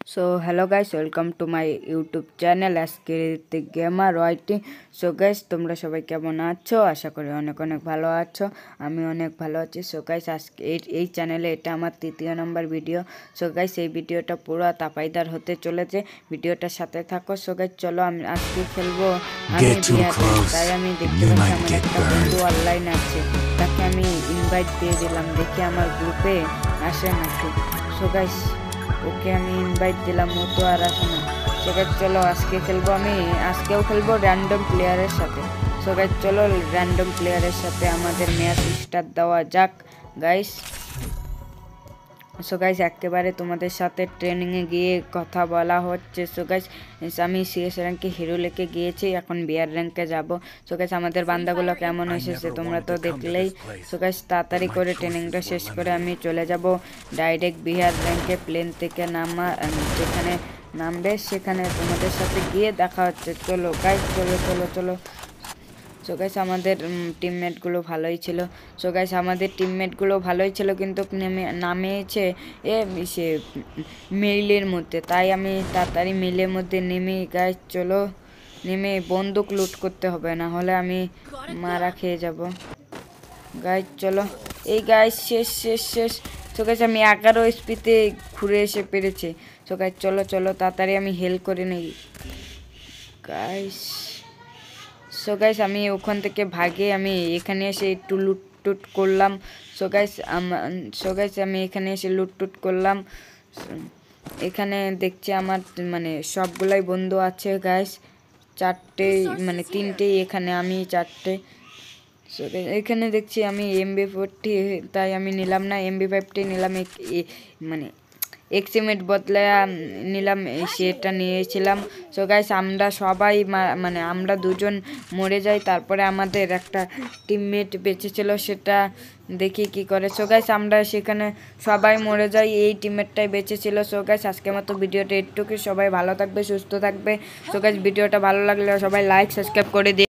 So hello guys, welcome to my YouTube channel আজকে gamer ওয়াইটি। So guys তোমরা সবাই কেমন আছো? আশা করি অনেক অনেক ভালো আছো। আমি অনেক ভালো আছি। সো গাইস আজকে এই চ্যানেলে এটা আমার তৃতীয় নম্বর ভিডিও। সো গাইস এই ভিডিওটা পুরো তাপাইদার হতে চলেছে, ভিডিওটার সাথে থাকো। সো গাইস চলো আমি আজকে খেলবো আমি তাই আমি দেখতে পাচ্ছি আমার একটা বন্ধু অনলাইন আছে, তাকে আমি ইনভাইট দিয়ে দিলাম, দেখি আমার গ্রুপে আসে নাকি। সো গাইস ওকে আমি ইনভাইট দিলাম, ও তো আর আসে না। সো গাইস চলো আজকেও খেলবো র্যান্ডম প্লেয়ারের সাথে। সো গাইস চলো র্যান্ডম প্লেয়ারের সাথে আমাদের ম্যাচ স্টার্ট দেওয়া যাক গাইস। সো গাইস একেবারে তোমাদের সাথে ট্রেনিংয়ে গিয়ে কথা বলা হচ্ছে। সো গাইস আমি সিএস র্যাঙ্কে হিরো লেকে গিয়েছি, এখন বিআর র্যাঙ্কে যাব। সো গাইস আমাদের বান্দাগুলো কেমন এসেছে তোমরা তো দেখলেই। সো গাইস তাড়াতাড়ি করে ট্রেনিংটা শেষ করে আমি চলে যাব ডাইরেক্ট বিআর র্যাঙ্কে। প্লেন থেকে যেখানে নামবে সেখানে তোমাদের সাথে গিয়ে দেখা হচ্ছে। চলো গাইস চলো চলো চলো। সো গাইস আমাদের টিমমেটগুলো ভালোই ছিল, কিন্তু নামিয়েছে সে মিলের মধ্যে, তাই আমি তাড়াতাড়ি মিলের মধ্যে নেমে গাইস চলো নেমে বন্দুক লুট করতে হবে, না হলে আমি মারা খেয়ে যাব। গাইস চলো এই গাইস শেষ শেষ শেষ। সো গাইস আমি 11 স্পিতে ঘুরে এসে পেরেছি। সো গাইস চলো চলো তাড়াতাড়ি আমি হেল্প করে নিই গাইস। সো গাইস আমি ওখান থেকে ভাগে আমি এখানে এসে একটু লুটটুট করলাম। সো গাইস আমি এখানে এসে লুটটুট করলাম। এখানে দেখছি আমার সবগুলাই বন্ধু আছে গাইস, তিনটেই এখানে, আমি চারটে। সো এখানে দেখছি আমি MB40, তাই আমি নিলাম না, MB5টি নিলাম, এক্সিমেট বদলে নিলাম, সেটা নিয়েছিলাম। সো গাইস আমরা সবাই আমরা দুজন মরে যাই, তারপরে আমাদের একটা টিমমেট বেঁচে ছিল, সেটা দেখি কি করে। সো গাইস আমরা সেখানে সবাই মরে যাই, এই টিমমেটটাই বেঁচে ছিল। সো গাইস আজকের মতো ভিডিওটা একটুকু, সবাই ভালো থাকবে সুস্থ থাকবে। সো গাইস ভিডিওটা ভালো লাগলে সবাই লাইক সাবস্ক্রাইব করে দিই।